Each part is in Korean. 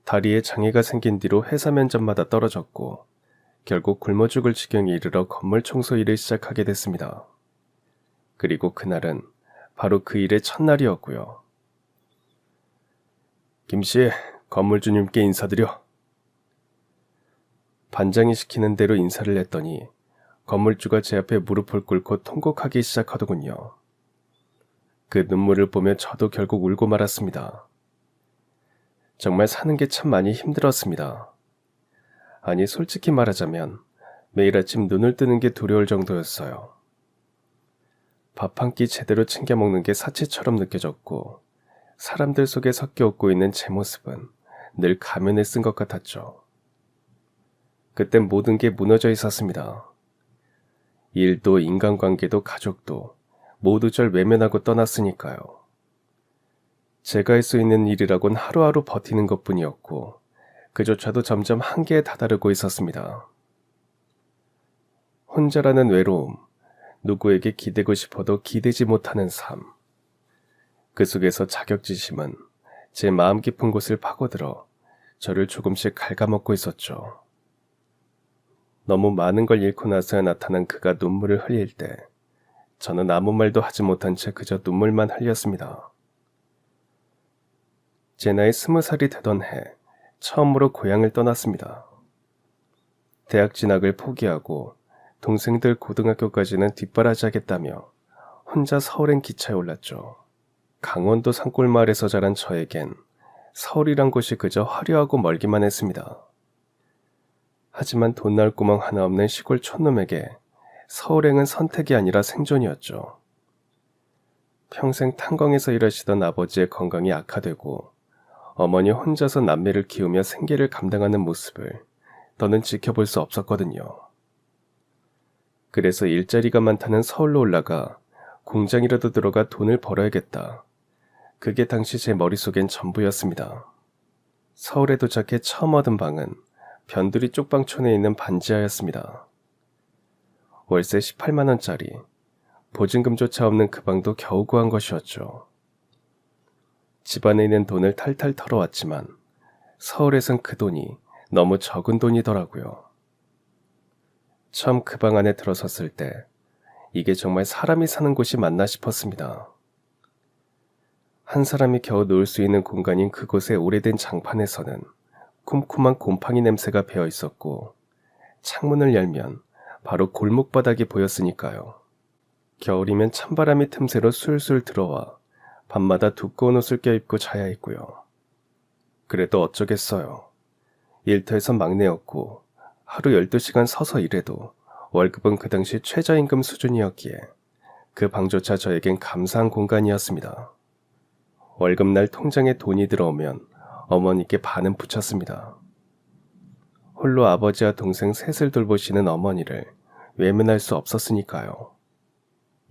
다리에 장애가 생긴 뒤로 회사 면접마다 떨어졌고 결국 굶어 죽을 지경에 이르러 건물 청소 일을 시작하게 됐습니다. 그리고 그날은 바로 그 일의 첫날이었고요. 김씨, 건물주님께 인사드려. 반장이 시키는 대로 인사를 했더니 건물주가 제 앞에 무릎을 꿇고 통곡하기 시작하더군요. 그 눈물을 보며 저도 결국 울고 말았습니다. 정말 사는 게 참 많이 힘들었습니다. 아니, 솔직히 말하자면 매일 아침 눈을 뜨는 게 두려울 정도였어요. 밥 한 끼 제대로 챙겨 먹는 게 사치처럼 느껴졌고 사람들 속에 섞여 웃고 있는 제 모습은 늘 가면을 쓴 것 같았죠. 그땐 모든 게 무너져 있었습니다. 일도 인간관계도 가족도 모두 절 외면하고 떠났으니까요. 제가 할 수 있는 일이라곤 하루하루 버티는 것뿐이었고 그조차도 점점 한계에 다다르고 있었습니다. 혼자라는 외로움, 누구에게 기대고 싶어도 기대지 못하는 삶. 그 속에서 자격지심은 제 마음 깊은 곳을 파고들어 저를 조금씩 갉아먹고 있었죠. 너무 많은 걸 잃고 나서야 나타난 그가 눈물을 흘릴 때 저는 아무 말도 하지 못한 채 그저 눈물만 흘렸습니다. 제 나이 20살이 되던 해 처음으로 고향을 떠났습니다. 대학 진학을 포기하고 동생들 고등학교까지는 뒷바라지하겠다며 혼자 서울행 기차에 올랐죠. 강원도 산골마을에서 자란 저에겐 서울이란 곳이 그저 화려하고 멀기만 했습니다. 하지만 돈 나올 구멍 하나 없는 시골 촌놈에게 서울행은 선택이 아니라 생존이었죠. 평생 탄광에서 일하시던 아버지의 건강이 악화되고 어머니 혼자서 남매를 키우며 생계를 감당하는 모습을 더는 지켜볼 수 없었거든요. 그래서 일자리가 많다는 서울로 올라가 공장이라도 들어가 돈을 벌어야겠다. 그게 당시 제 머릿속엔 전부였습니다. 서울에 도착해 처음 얻은 방은 변두리 쪽방촌에 있는 반지하였습니다. 월세 18만원짜리, 보증금조차 없는 그 방도 겨우 구한 것이었죠. 집안에 있는 돈을 탈탈 털어왔지만 서울에선 그 돈이 너무 적은 돈이더라고요. 처음 그 방 안에 들어섰을 때 이게 정말 사람이 사는 곳이 맞나 싶었습니다. 한 사람이 겨우 놓을 수 있는 공간인 그곳의 오래된 장판에서는 쿰쿰한 곰팡이 냄새가 배어 있었고 창문을 열면 바로 골목바닥이 보였으니까요. 겨울이면 찬바람이 틈새로 술술 들어와 밤마다 두꺼운 옷을 껴입고 자야 했고요. 그래도 어쩌겠어요. 일터에서 막내였고 하루 12시간 서서 일해도 월급은 그 당시 최저임금 수준이었기에 그 방조차 저에겐 감사한 공간이었습니다. 월급날 통장에 돈이 들어오면 어머니께 반은 붙였습니다. 홀로 아버지와 동생 셋을 돌보시는 어머니를 외면할 수 없었으니까요.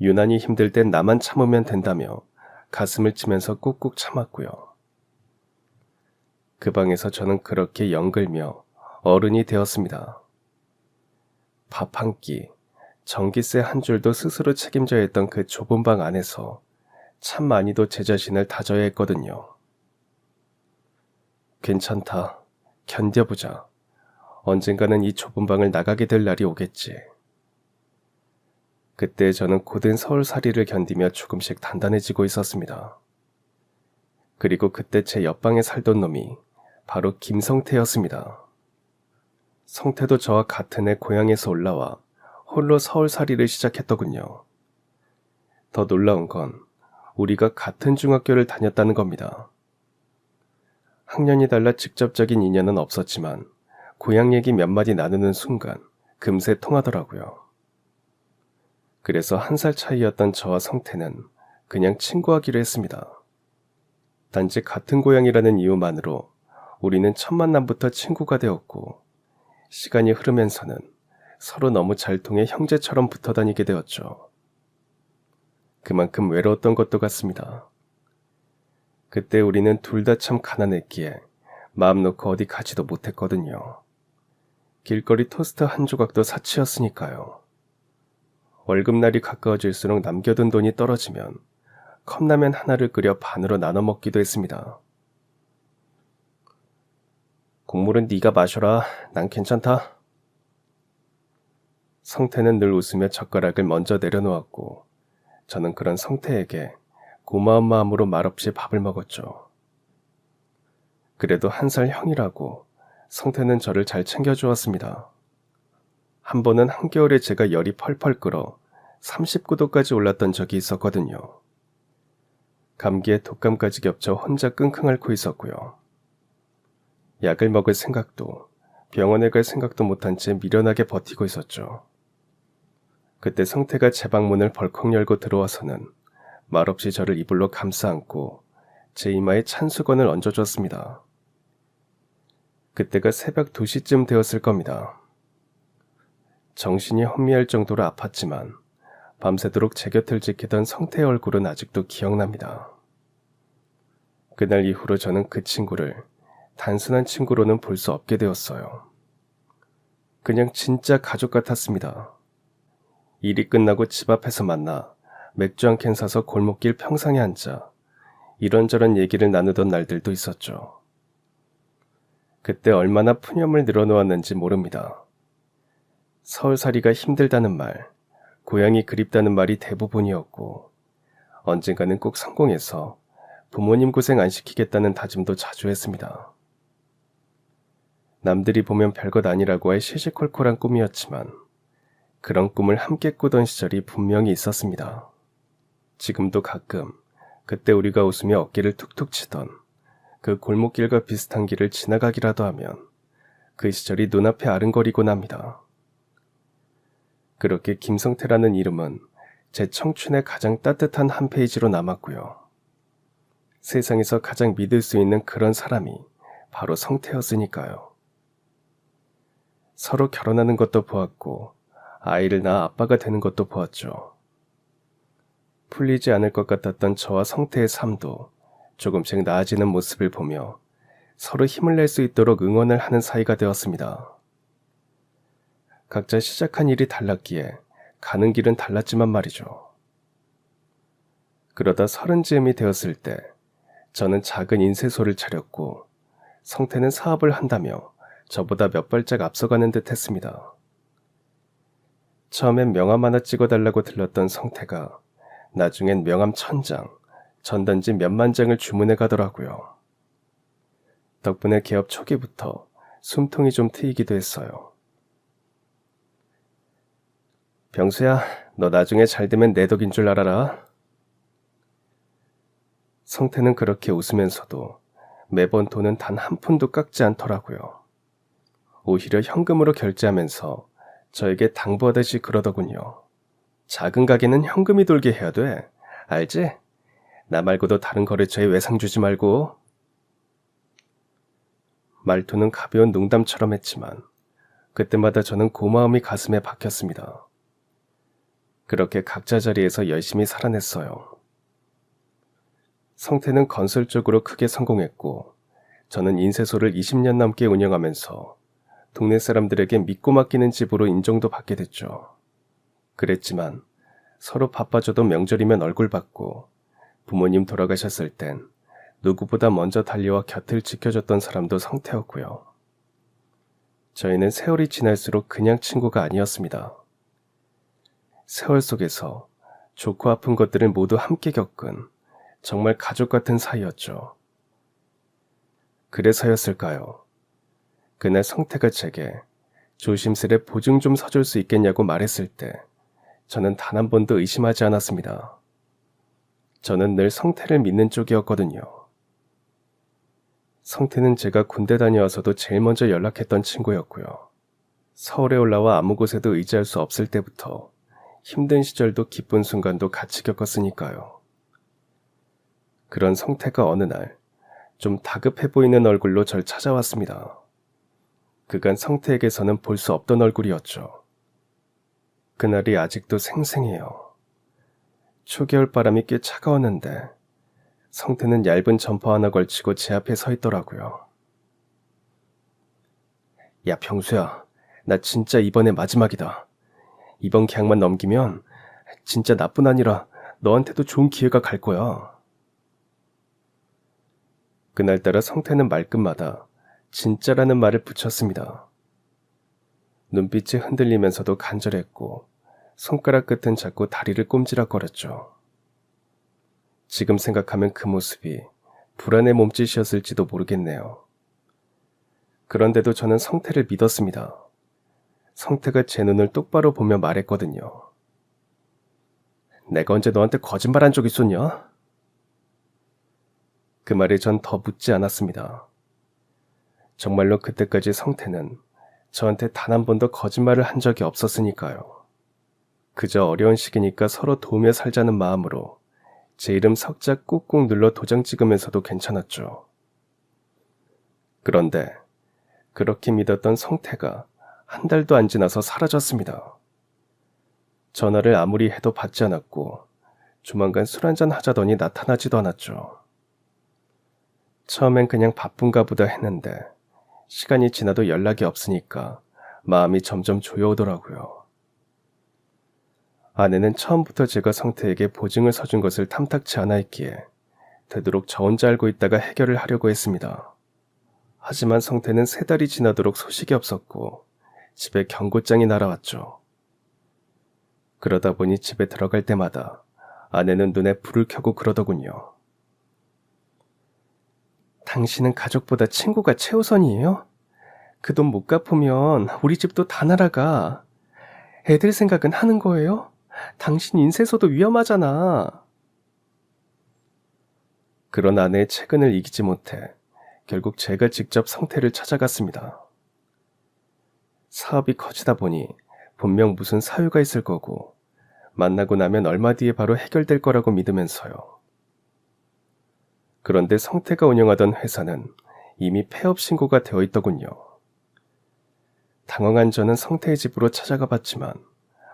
유난히 힘들 땐 나만 참으면 된다며 가슴을 치면서 꾹꾹 참았고요. 그 방에서 저는 그렇게 연글며 어른이 되었습니다. 밥 한 끼, 전기세 한 줄도 스스로 책임져야 했던 그 좁은 방 안에서 참 많이도 제 자신을 다져야 했거든요. 괜찮다. 견뎌보자. 언젠가는 이 좁은 방을 나가게 될 날이 오겠지. 그때 저는 고된 서울살이를 견디며 조금씩 단단해지고 있었습니다. 그리고 그때 제 옆방에 살던 놈이 바로 김성태였습니다. 성태도 저와 같은 해 고향에서 올라와 홀로 서울살이를 시작했더군요. 더 놀라운 건 우리가 같은 중학교를 다녔다는 겁니다. 학년이 달라 직접적인 인연은 없었지만 고향 얘기 몇 마디 나누는 순간 금세 통하더라고요. 그래서 1살 차이였던 저와 성태는 그냥 친구하기로 했습니다. 단지 같은 고향이라는 이유만으로 우리는 첫 만남부터 친구가 되었고 시간이 흐르면서는 서로 너무 잘 통해 형제처럼 붙어 다니게 되었죠. 그만큼 외로웠던 것도 같습니다. 그때 우리는 둘 다 참 가난했기에 마음 놓고 어디 가지도 못했거든요. 길거리 토스트 한 조각도 사치였으니까요. 월급날이 가까워질수록 남겨둔 돈이 떨어지면 컵라면 하나를 끓여 반으로 나눠 먹기도 했습니다. 국물은 네가 마셔라. 난 괜찮다. 성태는 늘 웃으며 젓가락을 먼저 내려놓았고 저는 그런 성태에게 고마운 마음으로 말없이 밥을 먹었죠. 그래도 한 살 형이라고 성태는 저를 잘 챙겨주었습니다. 한 번은 한겨울에 제가 열이 펄펄 끓어 39도까지 올랐던 적이 있었거든요. 감기에 독감까지 겹쳐 혼자 끙끙 앓고 있었고요. 약을 먹을 생각도 병원에 갈 생각도 못한 채 미련하게 버티고 있었죠. 그때 성태가 제 방문을 벌컥 열고 들어와서는 말없이 저를 이불로 감싸 안고 제 이마에 찬 수건을 얹어줬습니다. 그때가 새벽 2시쯤 되었을 겁니다. 정신이 혼미할 정도로 아팠지만 밤새도록 제 곁을 지키던 성태의 얼굴은 아직도 기억납니다. 그날 이후로 저는 그 친구를 단순한 친구로는 볼 수 없게 되었어요. 그냥 진짜 가족 같았습니다. 일이 끝나고 집 앞에서 만나 맥주 한 캔 사서 골목길 평상에 앉아 이런저런 얘기를 나누던 날들도 있었죠. 그때 얼마나 푸념을 늘어놓았는지 모릅니다. 서울살이가 힘들다는 말, 고향이 그립다는 말이 대부분이었고 언젠가는 꼭 성공해서 부모님 고생 안 시키겠다는 다짐도 자주 했습니다. 남들이 보면 별것 아니라고 할 시시콜콜한 꿈이었지만 그런 꿈을 함께 꾸던 시절이 분명히 있었습니다. 지금도 가끔 그때 우리가 웃으며 어깨를 툭툭 치던 그 골목길과 비슷한 길을 지나가기라도 하면 그 시절이 눈앞에 아른거리곤 합니다. 그렇게 김성태라는 이름은 제 청춘의 가장 따뜻한 한 페이지로 남았고요. 세상에서 가장 믿을 수 있는 그런 사람이 바로 성태였으니까요. 서로 결혼하는 것도 보았고 아이를 낳아 아빠가 되는 것도 보았죠. 풀리지 않을 것 같았던 저와 성태의 삶도 조금씩 나아지는 모습을 보며 서로 힘을 낼 수 있도록 응원을 하는 사이가 되었습니다. 각자 시작한 일이 달랐기에 가는 길은 달랐지만 말이죠. 그러다 30쯤이 되었을 때 저는 작은 인쇄소를 차렸고 성태는 사업을 한다며 저보다 몇 발짝 앞서가는 듯 했습니다. 처음엔 명함 하나 찍어달라고 들렀던 성태가 나중엔 명함 1000장, 전단지 몇만 장을 주문해 가더라고요. 덕분에 개업 초기부터 숨통이 좀 트이기도 했어요. 병수야, 너 나중에 잘 되면 내 덕인 줄 알아라. 성태는 그렇게 웃으면서도 매번 돈은 단 한 푼도 깎지 않더라고요. 오히려 현금으로 결제하면서 저에게 당부하듯이 그러더군요. 작은 가게는 현금이 돌게 해야 돼. 알지? 나 말고도 다른 거래처에 외상 주지 말고. 말투는 가벼운 농담처럼 했지만 그때마다 저는 고마움이 가슴에 박혔습니다. 그렇게 각자 자리에서 열심히 살아냈어요. 성태는 건설 쪽으로 크게 성공했고 저는 인쇄소를 20년 넘게 운영하면서 동네 사람들에게 믿고 맡기는 집으로 인정도 받게 됐죠. 그랬지만 서로 바빠져도 명절이면 얼굴 받고 부모님 돌아가셨을 땐 누구보다 먼저 달려와 곁을 지켜줬던 사람도 성태였고요. 저희는 세월이 지날수록 그냥 친구가 아니었습니다. 세월 속에서 좋고 아픈 것들을 모두 함께 겪은 정말 가족 같은 사이였죠. 그래서였을까요? 그날 성태가 제게 조심스레 보증 좀 서줄 수 있겠냐고 말했을 때 저는 단 한 번도 의심하지 않았습니다. 저는 늘 성태를 믿는 쪽이었거든요. 성태는 제가 군대 다녀와서도 제일 먼저 연락했던 친구였고요. 서울에 올라와 아무 곳에도 의지할 수 없을 때부터 힘든 시절도 기쁜 순간도 같이 겪었으니까요. 그런 성태가 어느 날 좀 다급해 보이는 얼굴로 절 찾아왔습니다. 그간 성태에게서는 볼 수 없던 얼굴이었죠. 그날이 아직도 생생해요. 초겨울 바람이 꽤 차가웠는데 성태는 얇은 점퍼 하나 걸치고 제 앞에 서 있더라고요. 야 병수야, 나 진짜 이번에 마지막이다. 이번 계약만 넘기면 진짜 나뿐 아니라 너한테도 좋은 기회가 갈 거야. 그날따라 성태는 말끝마다 진짜라는 말을 붙였습니다. 눈빛이 흔들리면서도 간절했고 손가락 끝은 자꾸 다리를 꼼지락거렸죠. 지금 생각하면 그 모습이 불안의 몸짓이었을지도 모르겠네요. 그런데도 저는 성태를 믿었습니다. 성태가 제 눈을 똑바로 보며 말했거든요. 내가 언제 너한테 거짓말한 적 있었냐? 그 말에 전 더 묻지 않았습니다. 정말로 그때까지 성태는 저한테 단 한 번도 거짓말을 한 적이 없었으니까요. 그저 어려운 시기니까 서로 도우며 살자는 마음으로 제 이름 석자 꾹꾹 눌러 도장 찍으면서도 괜찮았죠. 그런데 그렇게 믿었던 성태가 한 달도 안 지나서 사라졌습니다. 전화를 아무리 해도 받지 않았고 조만간 술 한잔 하자더니 나타나지도 않았죠. 처음엔 그냥 바쁜가 보다 했는데 시간이 지나도 연락이 없으니까 마음이 점점 조여오더라고요. 아내는 처음부터 제가 성태에게 보증을 서준 것을 탐탁치 않아 했기에 되도록 저 혼자 알고 있다가 해결을 하려고 했습니다. 하지만 성태는 3달이 지나도록 소식이 없었고 집에 경고장이 날아왔죠. 그러다 보니 집에 들어갈 때마다 아내는 눈에 불을 켜고 그러더군요. 당신은 가족보다 친구가 최우선이에요? 그 돈 못 갚으면 우리 집도 다 날아가. 애들 생각은 하는 거예요? 당신 인쇄소도 위험하잖아. 그런 아내의 채근을 이기지 못해 결국 제가 직접 성태를 찾아갔습니다. 사업이 커지다 보니 분명 무슨 사유가 있을 거고 만나고 나면 얼마 뒤에 바로 해결될 거라고 믿으면서요. 그런데 성태가 운영하던 회사는 이미 폐업 신고가 되어 있더군요. 당황한 저는 성태의 집으로 찾아가 봤지만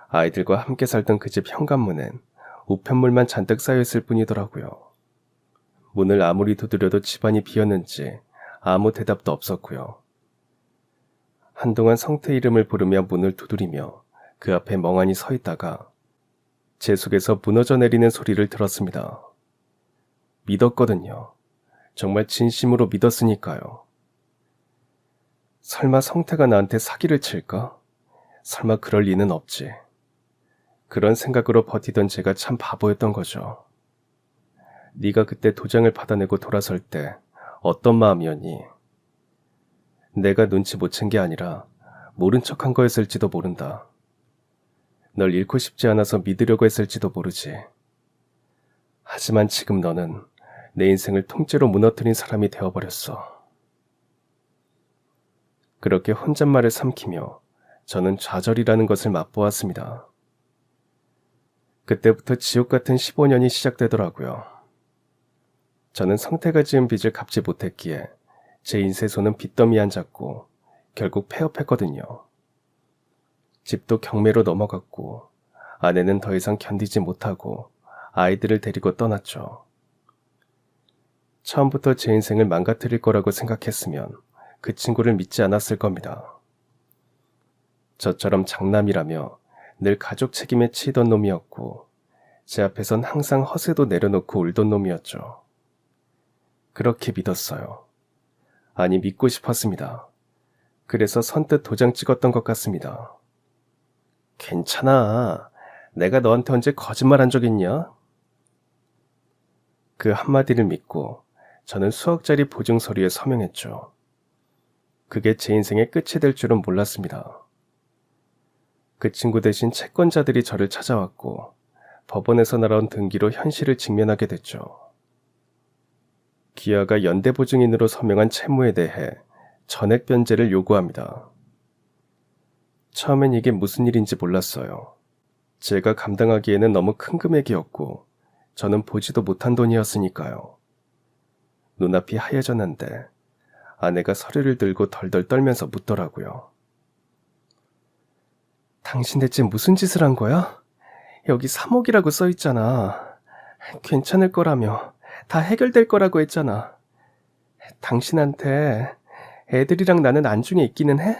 아이들과 함께 살던 그 집 현관문엔 우편물만 잔뜩 쌓여있을 뿐이더라고요. 문을 아무리 두드려도 집안이 비었는지 아무 대답도 없었고요. 한동안 성태 이름을 부르며 문을 두드리며 그 앞에 멍하니 서 있다가 제 속에서 무너져 내리는 소리를 들었습니다. 믿었거든요. 정말 진심으로 믿었으니까요. 설마 성태가 나한테 사기를 칠까? 설마 그럴 리는 없지. 그런 생각으로 버티던 제가 참 바보였던 거죠. 네가 그때 도장을 받아내고 돌아설 때 어떤 마음이었니? 내가 눈치 못 챈 게 아니라 모른 척한 거였을지도 모른다. 널 잃고 싶지 않아서 믿으려고 했을지도 모르지. 하지만 지금 너는 내 인생을 통째로 무너뜨린 사람이 되어버렸어. 그렇게 혼잣말을 삼키며 저는 좌절이라는 것을 맛보았습니다. 그때부터 지옥 같은 15년이 시작되더라고요. 저는 성태가 지은 빚을 갚지 못했기에 제 인쇄소는 빚더미에 앉았고 결국 폐업했거든요. 집도 경매로 넘어갔고 아내는 더 이상 견디지 못하고 아이들을 데리고 떠났죠. 처음부터 제 인생을 망가뜨릴 거라고 생각했으면 그 친구를 믿지 않았을 겁니다. 저처럼 장남이라며 늘 가족 책임에 치이던 놈이었고 제 앞에선 항상 허세도 내려놓고 울던 놈이었죠. 그렇게 믿었어요. 아니 믿고 싶었습니다. 그래서 선뜻 도장 찍었던 것 같습니다. 괜찮아. 내가 너한테 언제 거짓말한 적 있냐? 그 한마디를 믿고 저는 수억짜리 보증 서류에 서명했죠. 그게 제 인생의 끝이 될 줄은 몰랐습니다. 그 친구 대신 채권자들이 저를 찾아왔고 법원에서 날아온 등기로 현실을 직면하게 됐죠. 기아가 연대보증인으로 서명한 채무에 대해 전액 변제를 요구합니다. 처음엔 이게 무슨 일인지 몰랐어요. 제가 감당하기에는 너무 큰 금액이었고 저는 보지도 못한 돈이었으니까요. 눈앞이 하얘졌는데 아내가 서류를 들고 덜덜 떨면서 묻더라고요. 당신 대체 무슨 짓을 한 거야? 여기 3억이라고 써있잖아. 괜찮을 거라며 다 해결될 거라고 했잖아. 당신한테 애들이랑 나는 안중에 있기는 해?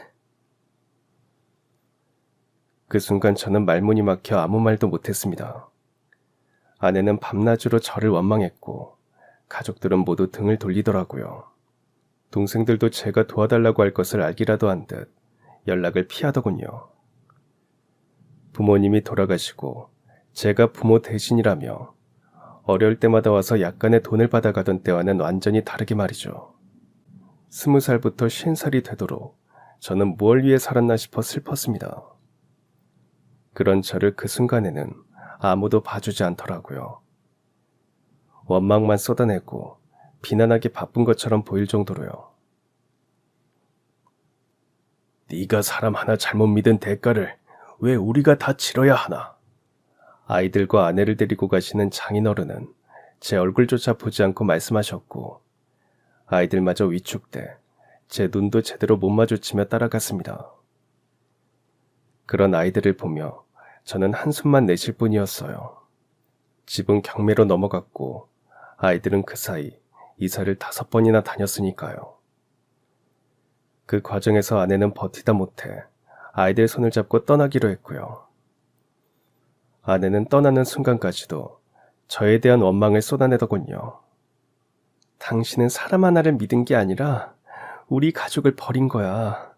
그 순간 저는 말문이 막혀 아무 말도 못했습니다. 아내는 밤낮으로 저를 원망했고 가족들은 모두 등을 돌리더라고요. 동생들도 제가 도와달라고 할 것을 알기라도 한 듯 연락을 피하더군요. 부모님이 돌아가시고 제가 부모 대신이라며 어려울 때마다 와서 약간의 돈을 받아가던 때와는 완전히 다르게 말이죠. 20살부터 50살이 되도록 저는 뭘 위해 살았나 싶어 슬펐습니다. 그런 저를 그 순간에는 아무도 봐주지 않더라고요. 원망만 쏟아내고 비난하기 바쁜 것처럼 보일 정도로요. 네가 사람 하나 잘못 믿은 대가를 왜 우리가 다 치러야 하나? 아이들과 아내를 데리고 가시는 장인어른은 제 얼굴조차 보지 않고 말씀하셨고 아이들마저 위축돼 제 눈도 제대로 못 마주치며 따라갔습니다. 그런 아이들을 보며 저는 한숨만 내쉴 뿐이었어요. 집은 경매로 넘어갔고 아이들은 그 사이 이사를 5번이나 다녔으니까요. 그 과정에서 아내는 버티다 못해 아이들 손을 잡고 떠나기로 했고요. 아내는 떠나는 순간까지도 저에 대한 원망을 쏟아내더군요. 당신은 사람 하나를 믿은 게 아니라 우리 가족을 버린 거야.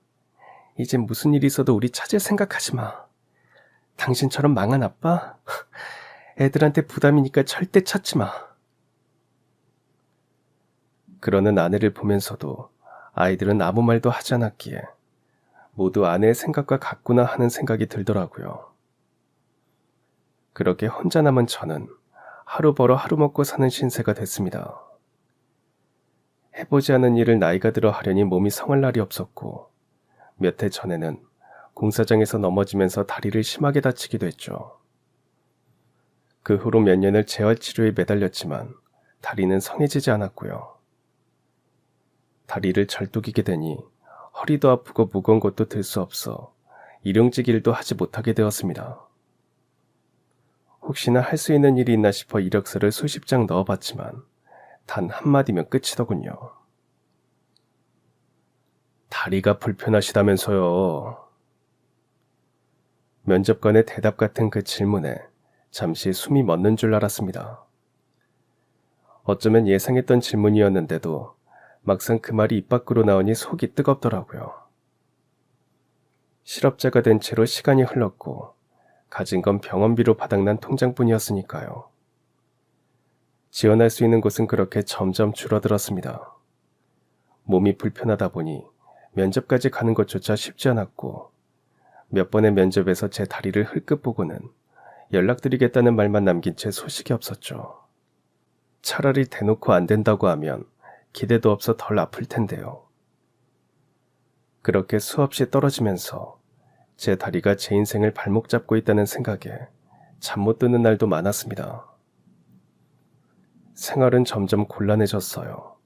이제 무슨 일이 있어도 우리 찾을 생각하지 마. 당신처럼 망한 아빠? 애들한테 부담이니까 절대 찾지 마. 그러는 아내를 보면서도 아이들은 아무 말도 하지 않았기에 모두 아내의 생각과 같구나 하는 생각이 들더라고요. 그렇게 혼자 남은 저는 하루 벌어 하루 먹고 사는 신세가 됐습니다. 해보지 않은 일을 나이가 들어 하려니 몸이 성할 날이 없었고 몇 해 전에는 공사장에서 넘어지면서 다리를 심하게 다치기도 했죠. 그 후로 몇 년을 재활치료에 매달렸지만 다리는 성해지지 않았고요. 다리를 절뚝이게 되니 허리도 아프고 무거운 것도 들 수 없어 일용직 일도 하지 못하게 되었습니다. 혹시나 할 수 있는 일이 있나 싶어 이력서를 수십 장 넣어봤지만 단 한마디면 끝이더군요. 다리가 불편하시다면서요. 면접관의 대답 같은 그 질문에 잠시 숨이 멎는 줄 알았습니다. 어쩌면 예상했던 질문이었는데도 막상 그 말이 입 밖으로 나오니 속이 뜨겁더라고요. 실업자가 된 채로 시간이 흘렀고 가진 건 병원비로 바닥난 통장뿐이었으니까요. 지원할 수 있는 곳은 그렇게 점점 줄어들었습니다. 몸이 불편하다 보니 면접까지 가는 것조차 쉽지 않았고 몇 번의 면접에서 제 다리를 흘끗 보고는 연락드리겠다는 말만 남긴 채 소식이 없었죠. 차라리 대놓고 안 된다고 하면 기대도 없어 덜 아플 텐데요. 그렇게 수없이 떨어지면서 제 다리가 제 인생을 발목 잡고 있다는 생각에 잠 못 드는 날도 많았습니다. 생활은 점점 곤란해졌어요.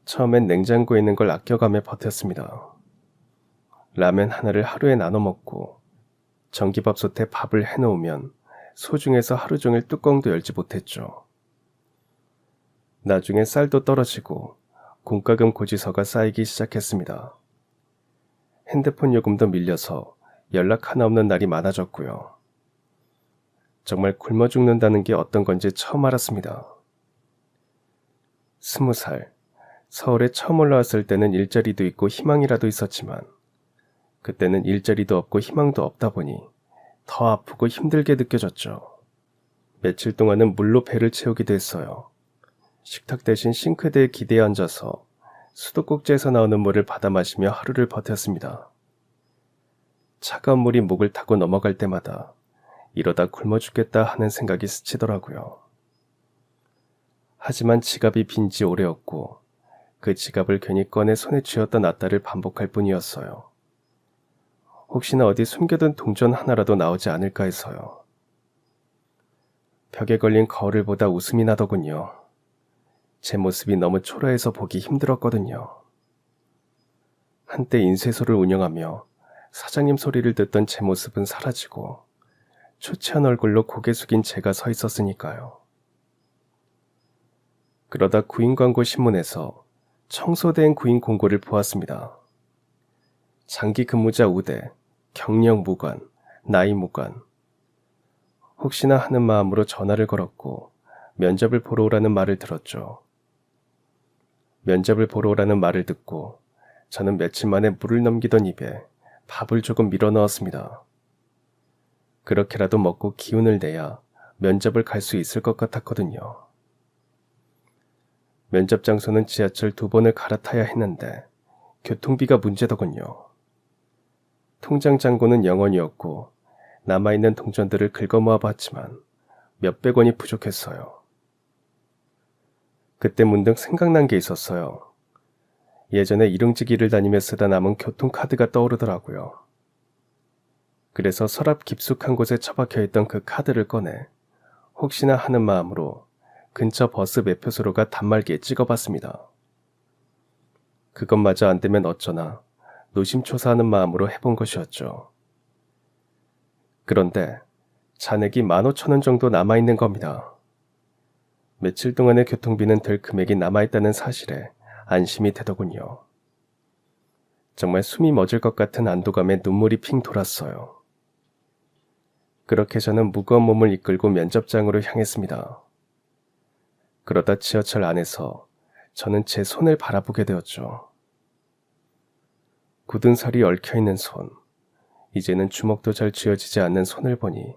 처음엔 냉장고에 있는 걸 아껴가며 버텼습니다. 라면 하나를 하루에 나눠 먹고 전기밥솥에 밥을 해놓으면 소중해서 하루 종일 뚜껑도 열지 못했죠. 나중에 쌀도 떨어지고 공과금 고지서가 쌓이기 시작했습니다. 핸드폰 요금도 밀려서 연락 하나 없는 날이 많아졌고요. 정말 굶어 죽는다는 게 어떤 건지 처음 알았습니다. 20살, 서울에 처음 올라왔을 때는 일자리도 있고 희망이라도 있었지만 그때는 일자리도 없고 희망도 없다 보니 더 아프고 힘들게 느껴졌죠. 며칠 동안은 물로 배를 채우기도 했어요. 식탁 대신 싱크대에 기대어 앉아서 수도꼭지에서 나오는 물을 받아 마시며 하루를 버텼습니다. 차가운 물이 목을 타고 넘어갈 때마다 이러다 굶어 죽겠다 하는 생각이 스치더라고요. 하지만 지갑이 빈 지 오래였고 그 지갑을 괜히 꺼내 손에 쥐었던 아따를 반복할 뿐이었어요. 혹시나 어디 숨겨둔 동전 하나라도 나오지 않을까 해서요. 벽에 걸린 거울을 보다 웃음이 나더군요. 제 모습이 너무 초라해서 보기 힘들었거든요. 한때 인쇄소를 운영하며 사장님 소리를 듣던 제 모습은 사라지고 초췌한 얼굴로 고개 숙인 제가 서 있었으니까요. 그러다 구인 광고 신문에서 청소대행 구인 공고를 보았습니다. 장기 근무자 우대, 경력 무관, 나이 무관. 혹시나 하는 마음으로 전화를 걸었고 면접을 보러 오라는 말을 들었죠. 면접을 보러 오라는 말을 듣고 저는 며칠 만에 물을 넘기던 입에 밥을 조금 밀어 넣었습니다. 그렇게라도 먹고 기운을 내야 면접을 갈 수 있을 것 같았거든요. 면접 장소는 지하철 2번을 갈아타야 했는데 교통비가 문제더군요. 통장 잔고는 0원이었고 남아있는 동전들을 긁어모아 봤지만 몇백 원이 부족했어요. 그때 문득 생각난 게 있었어요. 예전에 일용직일을 다니며 쓰다 남은 교통카드가 떠오르더라고요. 그래서 서랍 깊숙한 곳에 처박혀 있던 그 카드를 꺼내 혹시나 하는 마음으로 근처 버스 매표소로가 단말기에 찍어봤습니다. 그것마저 안 되면 어쩌나 노심초사하는 마음으로 해본 것이었죠. 그런데 잔액이 15,000원 정도 남아있는 겁니다. 며칠 동안의 교통비는 될 금액이 남아있다는 사실에 안심이 되더군요. 정말 숨이 멎을 것 같은 안도감에 눈물이 핑 돌았어요. 그렇게 저는 무거운 몸을 이끌고 면접장으로 향했습니다. 그러다 지하철 안에서 저는 제 손을 바라보게 되었죠. 굳은 살이 얽혀있는 손, 이제는 주먹도 잘 쥐어지지 않는 손을 보니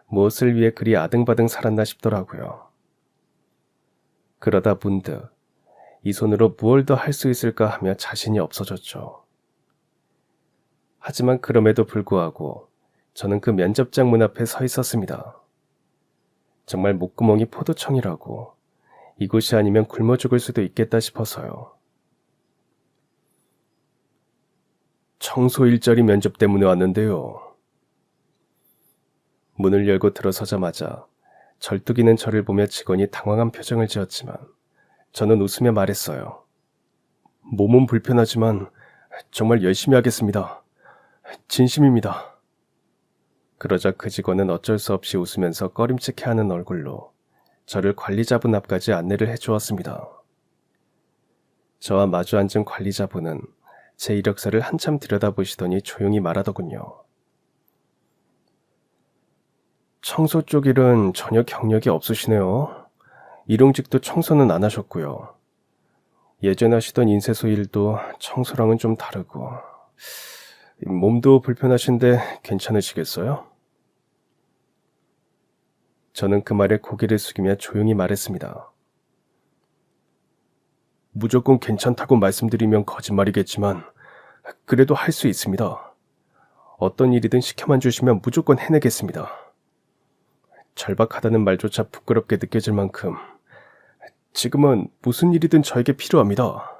무엇을 위해 그리 아등바등 살았나 싶더라고요. 그러다 문득 이 손으로 무얼 더 할 수 있을까 하며 자신이 없어졌죠. 하지만 그럼에도 불구하고 저는 그 면접장 문 앞에 서 있었습니다. 정말 목구멍이 포도청이라고 이곳이 아니면 굶어 죽을 수도 있겠다 싶어서요. 청소 일자리 면접 때문에 왔는데요. 문을 열고 들어서자마자 절뚝이는 저를 보며 직원이 당황한 표정을 지었지만 저는 웃으며 말했어요. 몸은 불편하지만 정말 열심히 하겠습니다. 진심입니다. 그러자 그 직원은 어쩔 수 없이 웃으면서 꺼림칙해하는 얼굴로 저를 관리자분 앞까지 안내를 해주었습니다. 저와 마주 앉은 관리자분은 제 이력서를 한참 들여다보시더니 조용히 말하더군요. 청소 쪽 일은 전혀 경력이 없으시네요. 일용직도 청소는 안 하셨고요. 예전에 하시던 인쇄소 일도 청소랑은 좀 다르고 몸도 불편하신데 괜찮으시겠어요? 저는 그 말에 고개를 숙이며 조용히 말했습니다. 무조건 괜찮다고 말씀드리면 거짓말이겠지만 그래도 할 수 있습니다. 어떤 일이든 시켜만 주시면 무조건 해내겠습니다. 절박하다는 말조차 부끄럽게 느껴질 만큼 지금은 무슨 일이든 저에게 필요합니다.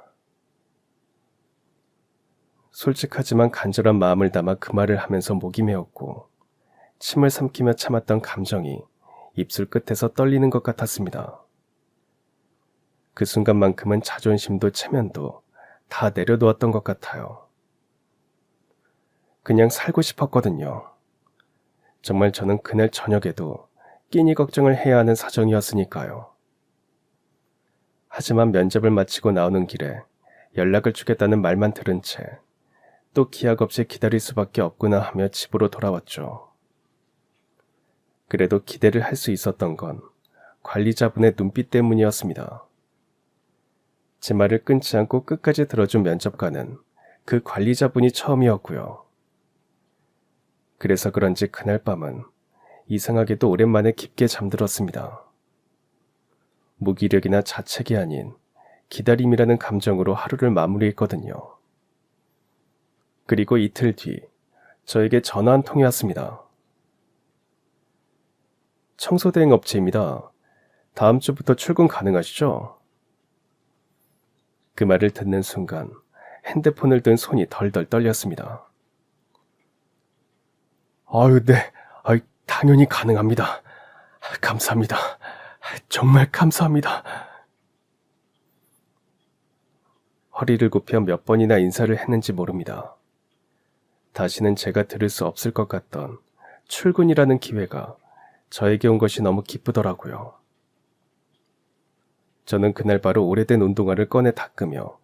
솔직하지만 간절한 마음을 담아 그 말을 하면서 목이 메었고 침을 삼키며 참았던 감정이 입술 끝에서 떨리는 것 같았습니다. 그 순간만큼은 자존심도 체면도 다 내려놓았던 것 같아요. 그냥 살고 싶었거든요. 정말 저는 그날 저녁에도 끼니 걱정을 해야 하는 사정이었으니까요. 하지만 면접을 마치고 나오는 길에 연락을 주겠다는 말만 들은 채 또 기약 없이 기다릴 수밖에 없구나 하며 집으로 돌아왔죠. 그래도 기대를 할 수 있었던 건 관리자분의 눈빛 때문이었습니다. 제 말을 끊지 않고 끝까지 들어준 면접관은 그 관리자분이 처음이었고요. 그래서 그런지 그날 밤은 이상하게도 오랜만에 깊게 잠들었습니다. 무기력이나 자책이 아닌 기다림이라는 감정으로 하루를 마무리했거든요. 그리고 이틀 뒤 저에게 전화 한 통이 왔습니다. 청소대행 업체입니다. 다음 주부터 출근 가능하시죠? 그 말을 듣는 순간 핸드폰을 든 손이 덜덜 떨렸습니다. 아유, 네. 당연히 가능합니다. 감사합니다. 정말 감사합니다. 허리를 굽혀 몇 번이나 인사를 했는지 모릅니다. 다시는 제가 들을 수 없을 것 같던 출근이라는 기회가 저에게 온 것이 너무 기쁘더라고요. 저는 그날 바로 오래된 운동화를 꺼내 닦으며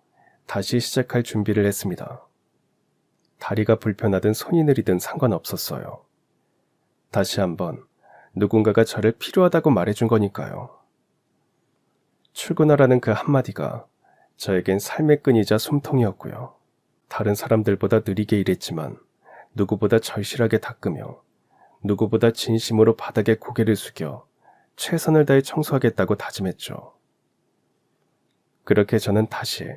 다시 시작할 준비를 했습니다. 다리가 불편하든 손이 느리든 상관없었어요. 다시 한번 누군가가 저를 필요하다고 말해준 거니까요. 출근하라는 그 한마디가 저에겐 삶의 끈이자 숨통이었고요. 다른 사람들보다 느리게 일했지만 누구보다 절실하게 닦으며 누구보다 진심으로 바닥에 고개를 숙여 최선을 다해 청소하겠다고 다짐했죠. 그렇게 저는 다시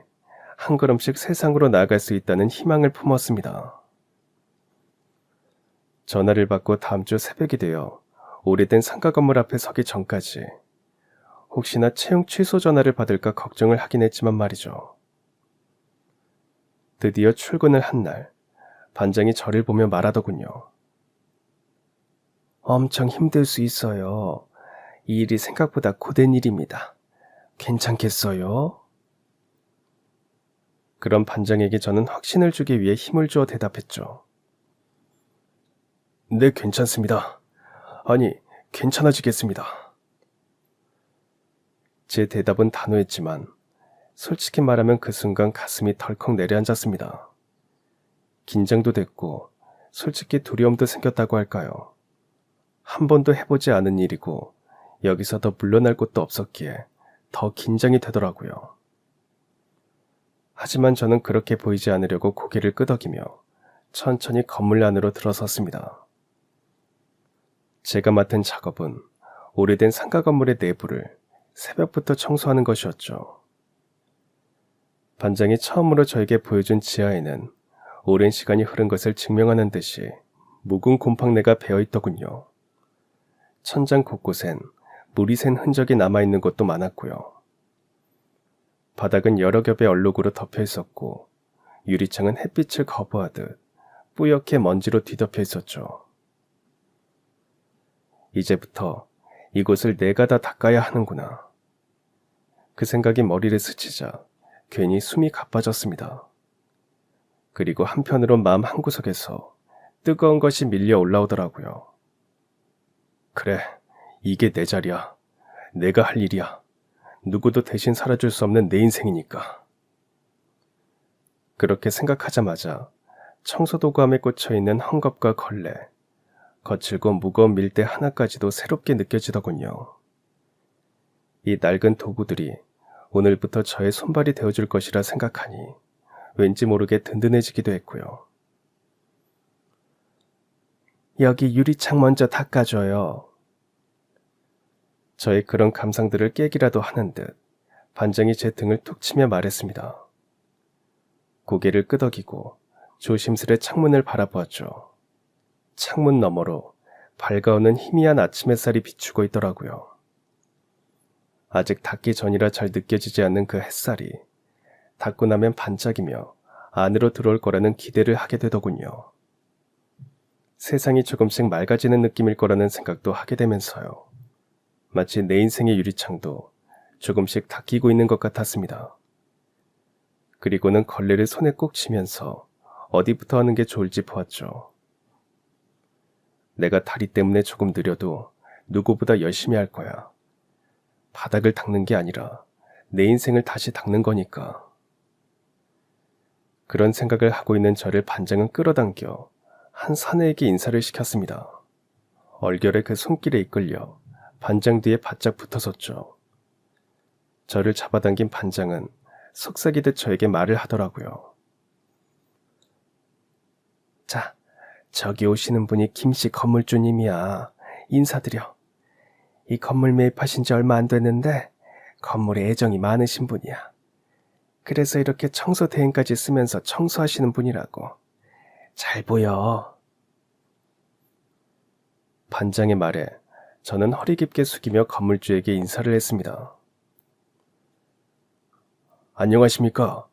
한 걸음씩 세상으로 나아갈 수 있다는 희망을 품었습니다. 전화를 받고 다음 주 새벽이 되어 오래된 상가 건물 앞에 서기 전까지 혹시나 채용 취소 전화를 받을까 걱정을 하긴 했지만 말이죠. 드디어 출근을 한 날, 반장이 저를 보며 말하더군요. 엄청 힘들 수 있어요. 이 일이 생각보다 고된 일입니다. 괜찮겠어요? 그런 반장에게 저는 확신을 주기 위해 힘을 주어 대답했죠. 네, 괜찮습니다. 아니, 괜찮아지겠습니다. 제 대답은 단호했지만 솔직히 말하면 그 순간 가슴이 덜컥 내려앉았습니다. 긴장도 됐고 솔직히 두려움도 생겼다고 할까요. 한 번도 해보지 않은 일이고 여기서 더 물러날 곳도 없었기에 더 긴장이 되더라고요. 하지만 저는 그렇게 보이지 않으려고 고개를 끄덕이며 천천히 건물 안으로 들어섰습니다. 제가 맡은 작업은 오래된 상가 건물의 내부를 새벽부터 청소하는 것이었죠. 반장이 처음으로 저에게 보여준 지하에는 오랜 시간이 흐른 것을 증명하는 듯이 묵은 곰팡내가 배어있더군요. 천장 곳곳엔 물이 샌 흔적이 남아있는 곳도 많았고요. 바닥은 여러 겹의 얼룩으로 덮여 있었고 유리창은 햇빛을 거부하듯 뿌옇게 먼지로 뒤덮여 있었죠. 이제부터 이곳을 내가 다 닦아야 하는구나. 그 생각이 머리를 스치자 괜히 숨이 가빠졌습니다. 그리고 한편으론 마음 한구석에서 뜨거운 것이 밀려 올라오더라고요. 그래, 이게 내 자리야. 내가 할 일이야. 누구도 대신 살아줄 수 없는 내 인생이니까. 그렇게 생각하자마자 청소도구함에 꽂혀있는 헝겊과 걸레, 거칠고 무거운 밀대 하나까지도 새롭게 느껴지더군요. 이 낡은 도구들이 오늘부터 저의 손발이 되어줄 것이라 생각하니 왠지 모르게 든든해지기도 했고요. 여기 유리창 먼저 닦아줘요. 저의 그런 감상들을 깨기라도 하는 듯 반장이 제 등을 툭 치며 말했습니다. 고개를 끄덕이고 조심스레 창문을 바라보았죠. 창문 너머로 밝아오는 희미한 아침 햇살이 비추고 있더라고요. 아직 닿기 전이라 잘 느껴지지 않는 그 햇살이 닿고 나면 반짝이며 안으로 들어올 거라는 기대를 하게 되더군요. 세상이 조금씩 맑아지는 느낌일 거라는 생각도 하게 되면서요. 마치 내 인생의 유리창도 조금씩 닦이고 있는 것 같았습니다. 그리고는 걸레를 손에 꼭 쥐면서 어디부터 하는 게 좋을지 보았죠. 내가 다리 때문에 조금 느려도 누구보다 열심히 할 거야. 바닥을 닦는 게 아니라 내 인생을 다시 닦는 거니까. 그런 생각을 하고 있는 저를 반장은 끌어당겨 한 사내에게 인사를 시켰습니다. 얼결에 그 손길에 이끌려 반장 뒤에 바짝 붙어섰죠. 저를 잡아당긴 반장은 속삭이듯 저에게 말을 하더라고요. 자, 저기 오시는 분이 김씨 건물주님이야. 인사드려. 이 건물 매입하신 지 얼마 안 됐는데 건물에 애정이 많으신 분이야. 그래서 이렇게 청소 대행까지 쓰면서 청소하시는 분이라고. 잘 보여. 반장의 말에 저는 허리 깊게 숙이며 건물주에게 인사를 했습니다. 안녕하십니까.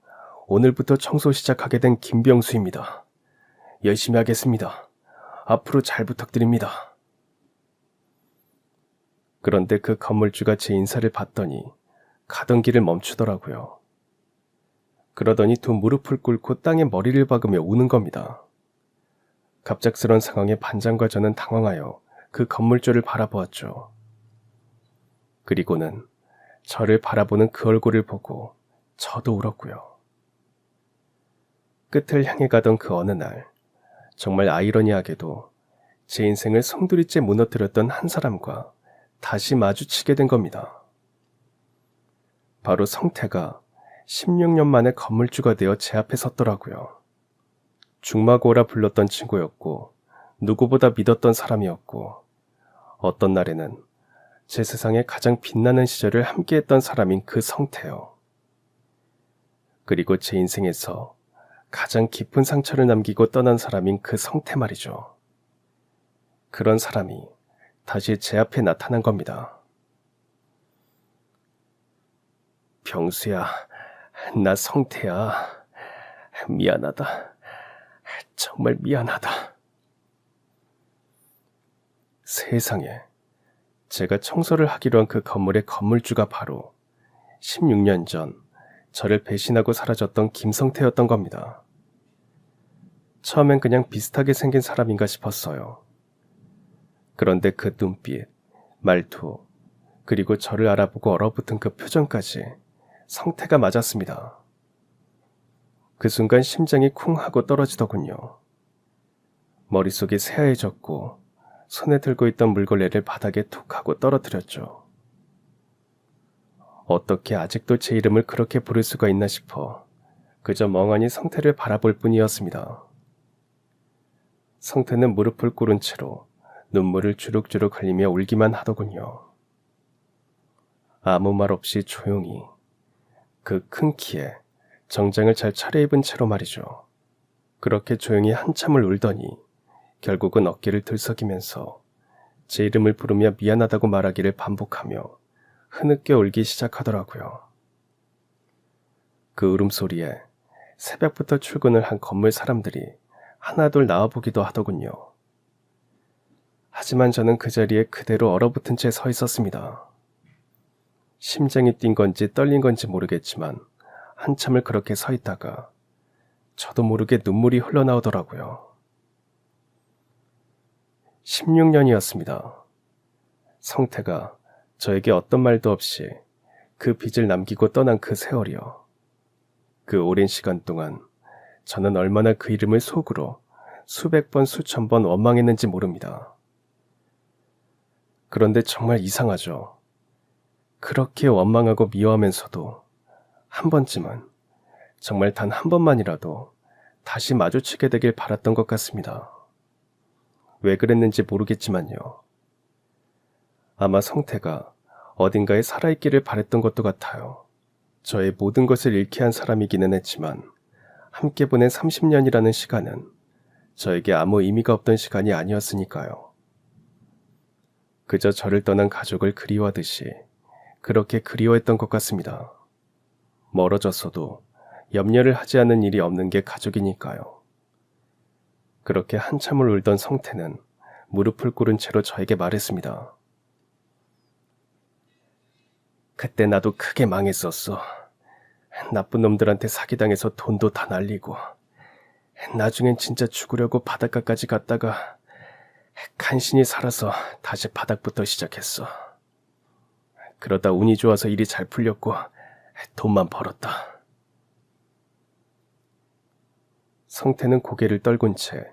오늘부터 청소 시작하게 된 김병수입니다. 열심히 하겠습니다. 앞으로 잘 부탁드립니다. 그런데 그 건물주가 제 인사를 받더니 가던 길을 멈추더라고요. 그러더니 두 무릎을 꿇고 땅에 머리를 박으며 우는 겁니다. 갑작스런 상황에 반장과 저는 당황하여 그 건물주를 바라보았죠. 그리고는 저를 바라보는 그 얼굴을 보고 저도 울었고요. 끝을 향해 가던 그 어느 날, 정말 아이러니하게도 제 인생을 송두리째 무너뜨렸던 한 사람과 다시 마주치게 된 겁니다. 바로 성태가 16년 만에 건물주가 되어 제 앞에 섰더라고요. 중마고라 불렀던 친구였고 누구보다 믿었던 사람이었고 어떤 날에는 제 세상에 가장 빛나는 시절을 함께했던 사람인 그 성태요. 그리고 제 인생에서 가장 깊은 상처를 남기고 떠난 사람인 그 성태 말이죠. 그런 사람이 다시 제 앞에 나타난 겁니다. 병수야, 나 성태야. 미안하다. 정말 미안하다. 세상에, 제가 청소를 하기로 한 그 건물의 건물주가 바로 16년 전 저를 배신하고 사라졌던 김성태였던 겁니다. 처음엔 그냥 비슷하게 생긴 사람인가 싶었어요. 그런데 그 눈빛, 말투, 그리고 저를 알아보고 얼어붙은 그 표정까지 성태가 맞았습니다. 그 순간 심장이 쿵 하고 떨어지더군요. 머릿속이 새하얘졌고 손에 들고 있던 물걸레를 바닥에 툭 하고 떨어뜨렸죠. 어떻게 아직도 제 이름을 그렇게 부를 수가 있나 싶어 그저 멍하니 성태를 바라볼 뿐이었습니다. 성태는 무릎을 꿇은 채로 눈물을 주룩주룩 흘리며 울기만 하더군요. 아무 말 없이 조용히 그 큰 키에 정장을 잘 차려입은 채로 말이죠. 그렇게 조용히 한참을 울더니 결국은 어깨를 들썩이면서 제 이름을 부르며 미안하다고 말하기를 반복하며 흐느껴 울기 시작하더라고요. 그 울음소리에 새벽부터 출근을 한 건물 사람들이 하나둘 나와보기도 하더군요. 하지만 저는 그 자리에 그대로 얼어붙은 채 서 있었습니다. 심장이 뛴 건지 떨린 건지 모르겠지만 한참을 그렇게 서 있다가 저도 모르게 눈물이 흘러나오더라고요. 16년이었습니다. 성태가 저에게 어떤 말도 없이 그 빚을 남기고 떠난 그 세월이요. 그 오랜 시간 동안 저는 얼마나 그 이름을 속으로 수백 번 수천 번 원망했는지 모릅니다. 그런데 정말 이상하죠. 그렇게 원망하고 미워하면서도 한 번쯤은 정말 단 한 번만이라도 다시 마주치게 되길 바랐던 것 같습니다. 왜 그랬는지 모르겠지만요. 아마 성태가 어딘가에 살아있기를 바랬던 것도 같아요. 저의 모든 것을 잃게 한 사람이기는 했지만 함께 보낸 30년이라는 시간은 저에게 아무 의미가 없던 시간이 아니었으니까요. 그저 저를 떠난 가족을 그리워하듯이 그렇게 그리워했던 것 같습니다. 멀어졌어도 염려를 하지 않는 일이 없는 게 가족이니까요. 그렇게 한참을 울던 성태는 무릎을 꿇은 채로 저에게 말했습니다. 그때 나도 크게 망했었어. 나쁜 놈들한테 사기당해서 돈도 다 날리고 나중엔 진짜 죽으려고 바닷가까지 갔다가 간신히 살아서 다시 바닥부터 시작했어. 그러다 운이 좋아서 일이 잘 풀렸고 돈만 벌었다. 성태는 고개를 떨군 채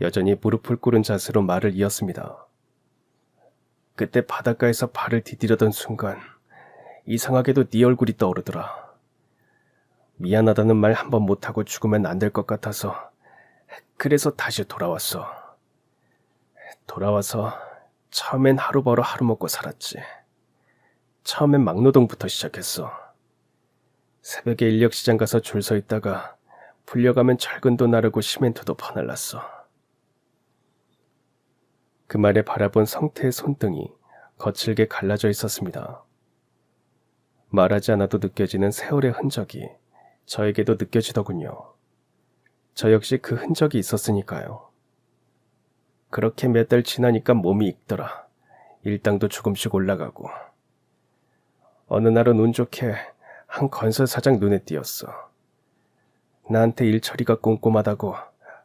여전히 무릎을 꿇은 자세로 말을 이었습니다. 그때 바닷가에서 발을 디디려던 순간 이상하게도 네 얼굴이 떠오르더라. 미안하다는 말 한 번 못하고 죽으면 안 될 것 같아서 그래서 다시 돌아왔어. 돌아와서 처음엔 하루 벌어 하루 먹고 살았지. 처음엔 막노동부터 시작했어. 새벽에 인력시장 가서 줄 서 있다가 불려가면 철근도 나르고 시멘트도 퍼날랐어. 그 말에 바라본 성태의 손등이 거칠게 갈라져 있었습니다. 말하지 않아도 느껴지는 세월의 흔적이 저에게도 느껴지더군요. 저 역시 그 흔적이 있었으니까요. 그렇게 몇 달 지나니까 몸이 익더라. 일당도 조금씩 올라가고. 어느 날은 운 좋게 한 건설 사장 눈에 띄었어. 나한테 일 처리가 꼼꼼하다고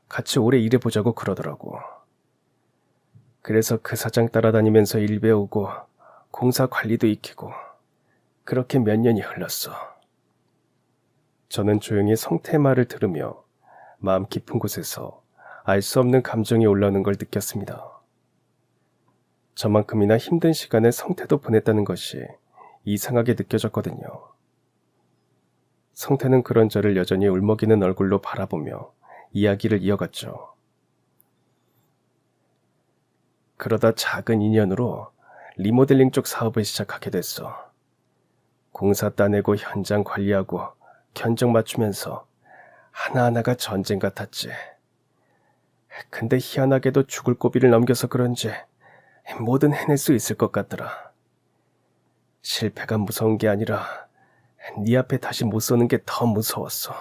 같이 오래 일해보자고 그러더라고. 그래서 그 사장 따라다니면서 일 배우고 공사 관리도 익히고 그렇게 몇 년이 흘렀어. 저는 조용히 성태의 말을 들으며 마음 깊은 곳에서 알 수 없는 감정이 올라오는 걸 느꼈습니다. 저만큼이나 힘든 시간을 성태도 보냈다는 것이 이상하게 느껴졌거든요. 성태는 그런 저를 여전히 울먹이는 얼굴로 바라보며 이야기를 이어갔죠. 그러다 작은 인연으로 리모델링 쪽 사업을 시작하게 됐어. 공사 따내고 현장 관리하고 견적 맞추면서 하나하나가 전쟁 같았지. 근데 희한하게도 죽을 고비를 넘겨서 그런지 뭐든 해낼 수 있을 것 같더라. 실패가 무서운 게 아니라 네 앞에 다시 못 서는 게 더 무서웠어.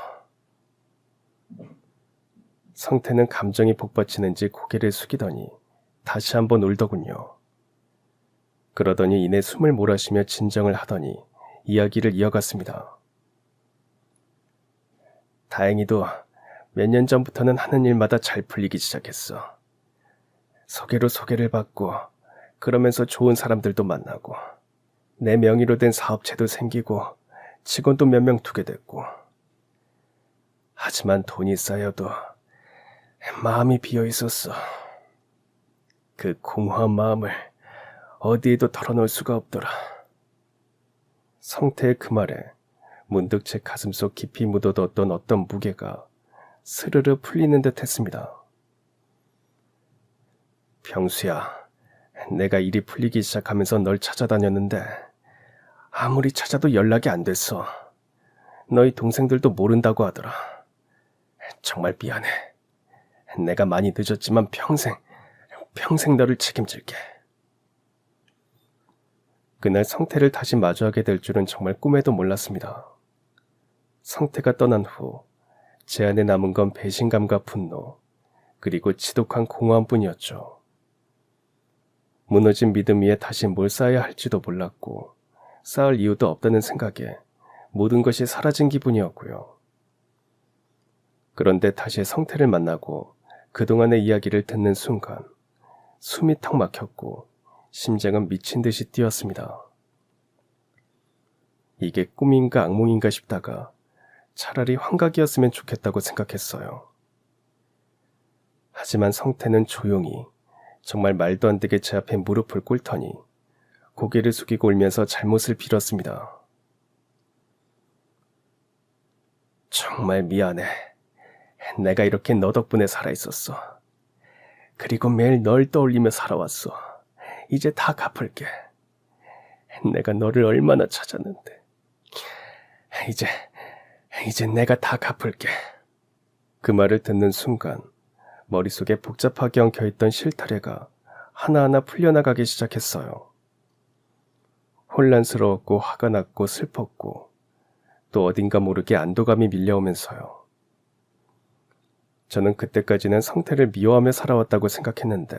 성태는 감정이 복받치는지 고개를 숙이더니 다시 한번 울더군요. 그러더니 이내 숨을 몰아쉬며 진정을 하더니 이야기를 이어갔습니다. 다행히도 몇 년 전부터는 하는 일마다 잘 풀리기 시작했어. 소개로 소개를 받고 그러면서 좋은 사람들도 만나고 내 명의로 된 사업체도 생기고 직원도 몇 명 두게 됐고. 하지만 돈이 쌓여도 마음이 비어 있었어. 그 공허한 마음을 어디에도 털어놓을 수가 없더라. 성태의 그 말에 문득 제 가슴속 깊이 묻어뒀던 어떤 무게가 스르르 풀리는 듯 했습니다. 병수야, 내가 일이 풀리기 시작하면서 널 찾아다녔는데 아무리 찾아도 연락이 안 됐어. 너희 동생들도 모른다고 하더라. 정말 미안해. 내가 많이 늦었지만 평생 너를 책임질게. 그날 성태를 다시 마주하게 될 줄은 정말 꿈에도 몰랐습니다. 성태가 떠난 후 제 안에 남은 건 배신감과 분노, 그리고 지독한 공허함뿐이었죠. 무너진 믿음 위에 다시 뭘 쌓아야 할지도 몰랐고 쌓을 이유도 없다는 생각에 모든 것이 사라진 기분이었고요. 그런데 다시 성태를 만나고 그동안의 이야기를 듣는 순간 숨이 턱 막혔고 심장은 미친 듯이 뛰었습니다. 이게 꿈인가 악몽인가 싶다가 차라리 환각이었으면 좋겠다고 생각했어요. 하지만 성태는 조용히 정말 말도 안 되게 제 앞에 무릎을 꿇더니 고개를 숙이고 울면서 잘못을 빌었습니다. 정말 미안해. 내가 이렇게 너 덕분에 살아있었어. 그리고 매일 널 떠올리며 살아왔어. 이제 다 갚을게. 내가 너를 얼마나 찾았는데. 이제 내가 다 갚을게. 그 말을 듣는 순간 머릿속에 복잡하게 엉켜있던 실타래가 하나하나 풀려나가기 시작했어요. 혼란스러웠고 화가 났고 슬펐고 또 어딘가 모르게 안도감이 밀려오면서요. 저는 그때까지는 성태를 미워하며 살아왔다고 생각했는데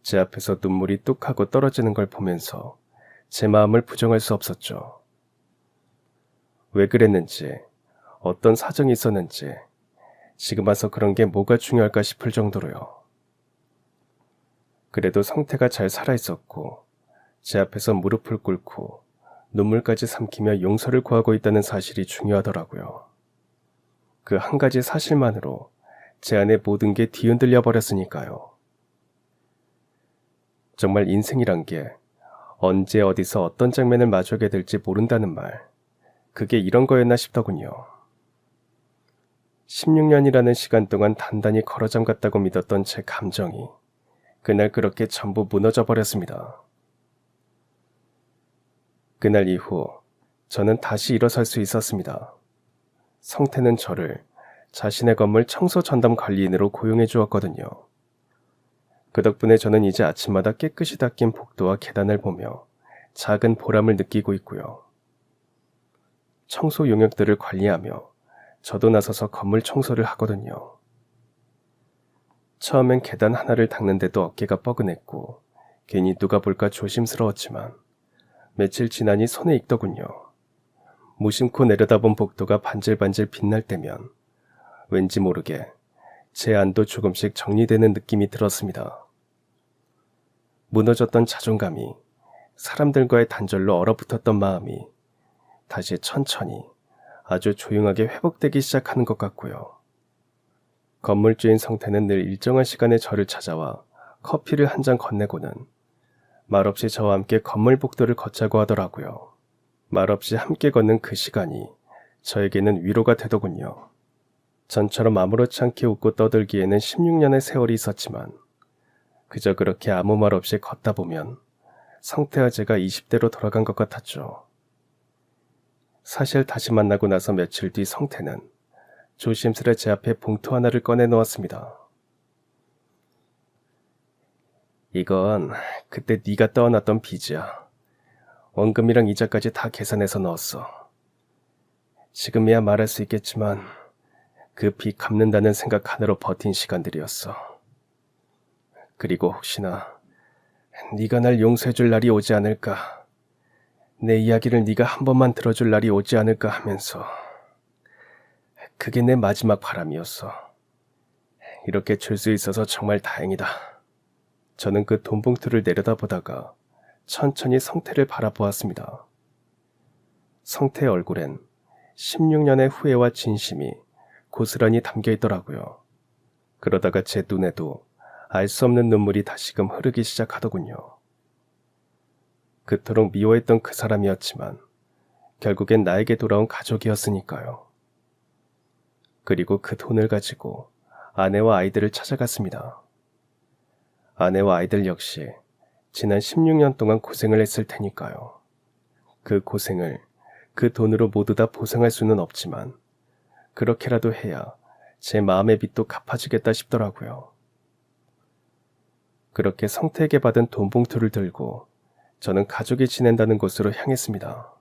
제 앞에서 눈물이 뚝 하고 떨어지는 걸 보면서 제 마음을 부정할 수 없었죠. 왜 그랬는지, 어떤 사정이 있었는지 지금 와서 그런 게 뭐가 중요할까 싶을 정도로요. 그래도 성태가 잘 살아있었고 제 앞에서 무릎을 꿇고 눈물까지 삼키며 용서를 구하고 있다는 사실이 중요하더라고요. 그 한 가지 사실만으로 제 안에 모든 게 뒤흔들려 버렸으니까요. 정말 인생이란 게 언제 어디서 어떤 장면을 마주하게 될지 모른다는 말, 그게 이런 거였나 싶더군요. 16년이라는 시간 동안 단단히 걸어잠갔다고 믿었던 제 감정이 그날 그렇게 전부 무너져 버렸습니다. 그날 이후 저는 다시 일어설 수 있었습니다. 성태는 저를 자신의 건물 청소 전담 관리인으로 고용해 주었거든요. 그 덕분에 저는 이제 아침마다 깨끗이 닦인 복도와 계단을 보며 작은 보람을 느끼고 있고요. 청소 용역들을 관리하며 저도 나서서 건물 청소를 하거든요. 처음엔 계단 하나를 닦는데도 어깨가 뻐근했고 괜히 누가 볼까 조심스러웠지만 며칠 지나니 손에 익더군요. 무심코 내려다본 복도가 반질반질 빛날 때면 왠지 모르게 제 안도 조금씩 정리되는 느낌이 들었습니다. 무너졌던 자존감이, 사람들과의 단절로 얼어붙었던 마음이 다시 천천히 아주 조용하게 회복되기 시작하는 것 같고요. 건물주인 성태는 늘 일정한 시간에 저를 찾아와 커피를 한 잔 건네고는 말없이 저와 함께 건물 복도를 걷자고 하더라고요. 말없이 함께 걷는 그 시간이 저에게는 위로가 되더군요. 전처럼 아무렇지 않게 웃고 떠들기에는 16년의 세월이 있었지만 그저 그렇게 아무 말 없이 걷다 보면 성태와 제가 20대로 돌아간 것 같았죠. 사실 다시 만나고 나서 며칠 뒤 성태는 조심스레 제 앞에 봉투 하나를 꺼내 놓았습니다. 이건 그때 네가 떠안았던 빚이야. 원금이랑 이자까지 다 계산해서 넣었어. 지금이야 말할 수 있겠지만 그 빚 갚는다는 생각 하나로 버틴 시간들이었어. 그리고 혹시나 네가 날 용서해줄 날이 오지 않을까, 내 이야기를 네가 한 번만 들어줄 날이 오지 않을까 하면서 그게 내 마지막 바람이었어. 이렇게 줄 수 있어서 정말 다행이다. 저는 그 돈 봉투를 내려다보다가 천천히 성태를 바라보았습니다. 성태의 얼굴엔 16년의 후회와 진심이 고스란히 담겨 있더라고요. 그러다가 제 눈에도 알 수 없는 눈물이 다시금 흐르기 시작하더군요. 그토록 미워했던 그 사람이었지만 결국엔 나에게 돌아온 가족이었으니까요. 그리고 그 돈을 가지고 아내와 아이들을 찾아갔습니다. 아내와 아이들 역시 지난 16년 동안 고생을 했을 테니까요. 그 고생을 그 돈으로 모두 다 보상할 수는 없지만 그렇게라도 해야 제 마음의 빚도 갚아주겠다 싶더라고요. 그렇게 성태에게 받은 돈 봉투를 들고 저는 가족이 지낸다는 곳으로 향했습니다.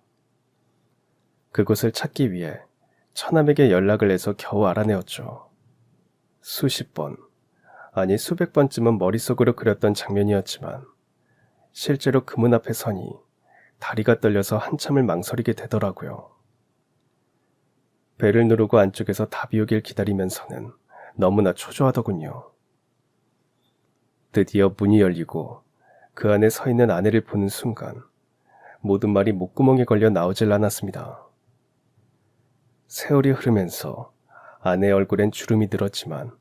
그곳을 찾기 위해 처남에게 연락을 해서 겨우 알아내었죠. 수십 번, 아니 수백 번쯤은 머릿속으로 그렸던 장면이었지만 실제로 그 문 앞에 서니 다리가 떨려서 한참을 망설이게 되더라고요. 벨을 누르고 안쪽에서 답이 오길 기다리면서는 너무나 초조하더군요. 드디어 문이 열리고 그 안에 서 있는 아내를 보는 순간 모든 말이 목구멍에 걸려 나오질 않았습니다. 세월이 흐르면서 아내의 얼굴엔 주름이 들었지만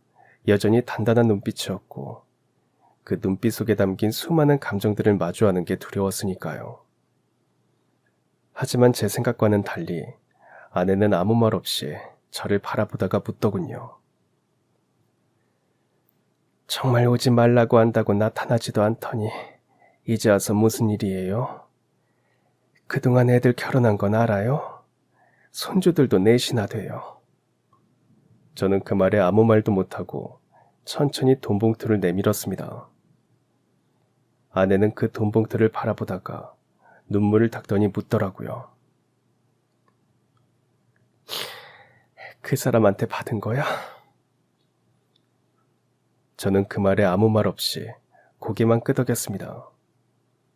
여전히 단단한 눈빛이었고 그 눈빛 속에 담긴 수많은 감정들을 마주하는 게 두려웠으니까요. 하지만 제 생각과는 달리 아내는 아무 말 없이 저를 바라보다가 묻더군요. 정말 오지 말라고 한다고 나타나지도 않더니 이제 와서 무슨 일이에요? 그동안 애들 결혼한 건 알아요? 손주들도 넷이나 돼요. 저는 그 말에 아무 말도 못하고 천천히 돈 봉투를 내밀었습니다. 아내는 그 돈 봉투를 바라보다가 눈물을 닦더니 묻더라고요. 그 사람한테 받은 거야? 저는 그 말에 아무 말 없이 고개만 끄덕였습니다.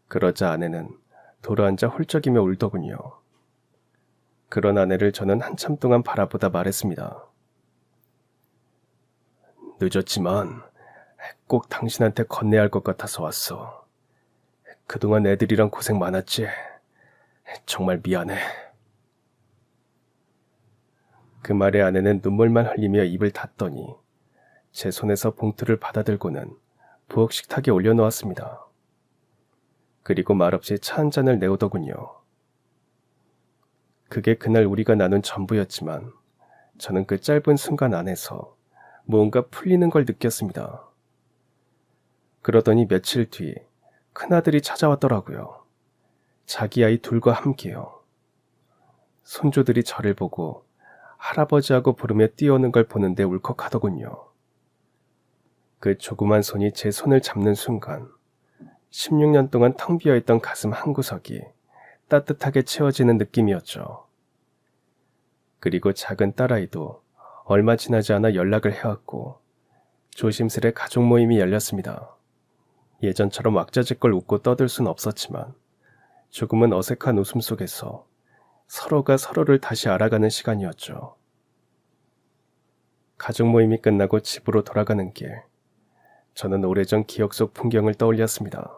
그러자 아내는 돌아앉아 훌쩍이며 울더군요. 그런 아내를 저는 한참 동안 바라보다 말했습니다. 늦었지만 꼭 당신한테 건네야 할 것 같아서 왔어. 그동안 애들이랑 고생 많았지? 정말 미안해. 그 말에 아내는 눈물만 흘리며 입을 닫더니 제 손에서 봉투를 받아들고는 부엌 식탁에 올려놓았습니다. 그리고 말없이 차 한 잔을 내오더군요. 그게 그날 우리가 나눈 전부였지만 저는 그 짧은 순간 안에서 무언가 풀리는 걸 느꼈습니다. 그러더니 며칠 뒤 큰아들이 찾아왔더라고요. 자기 아이 둘과 함께요. 손주들이 저를 보고 할아버지하고 부르며 뛰어오는 걸 보는데 울컥하더군요. 그 조그만 손이 제 손을 잡는 순간 16년 동안 텅 비어있던 가슴 한구석이 따뜻하게 채워지는 느낌이었죠. 그리고 작은 딸아이도 얼마 지나지 않아 연락을 해왔고 조심스레 가족 모임이 열렸습니다. 예전처럼 왁자지껄 웃고 떠들 순 없었지만 조금은 어색한 웃음 속에서 서로가 서로를 다시 알아가는 시간이었죠. 가족 모임이 끝나고 집으로 돌아가는 길, 저는 오래전 기억 속 풍경을 떠올렸습니다.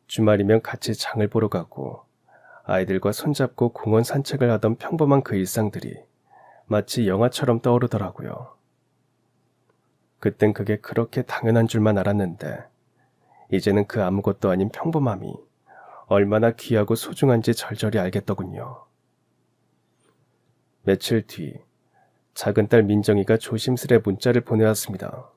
주말이면 같이 장을 보러 가고 아이들과 손잡고 공원 산책을 하던 평범한 그 일상들이 마치 영화처럼 떠오르더라고요. 그땐 그게 그렇게 당연한 줄만 알았는데 이제는 그 아무것도 아닌 평범함이 얼마나 귀하고 소중한지 절절히 알겠더군요. 며칠 뒤 작은 딸 민정이가 조심스레 문자를 보내왔습니다.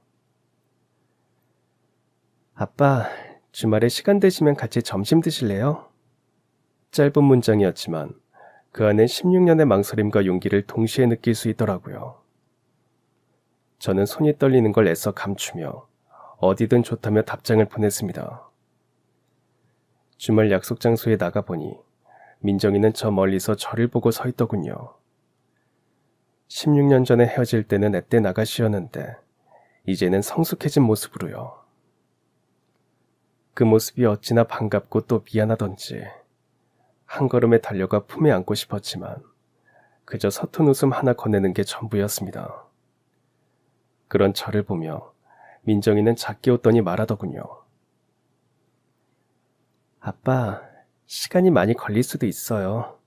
아빠, 주말에 시간 되시면 같이 점심 드실래요? 짧은 문장이었지만 그 안에 16년의 망설임과 용기를 동시에 느낄 수 있더라고요. 저는 손이 떨리는 걸 애써 감추며 어디든 좋다며 답장을 보냈습니다. 주말 약속 장소에 나가보니 민정이는 저 멀리서 저를 보고 서 있더군요. 16년 전에 헤어질 때는 애때 나가시였는데 이제는 성숙해진 모습으로요. 그 모습이 어찌나 반갑고 또 미안하던지 한 걸음에 달려가 품에 안고 싶었지만 그저 서툰 웃음 하나 건네는 게 전부였습니다. 그런 저를 보며 민정이는 작게 웃더니 말하더군요. 아빠, 시간이 많이 걸릴 수도 있어요.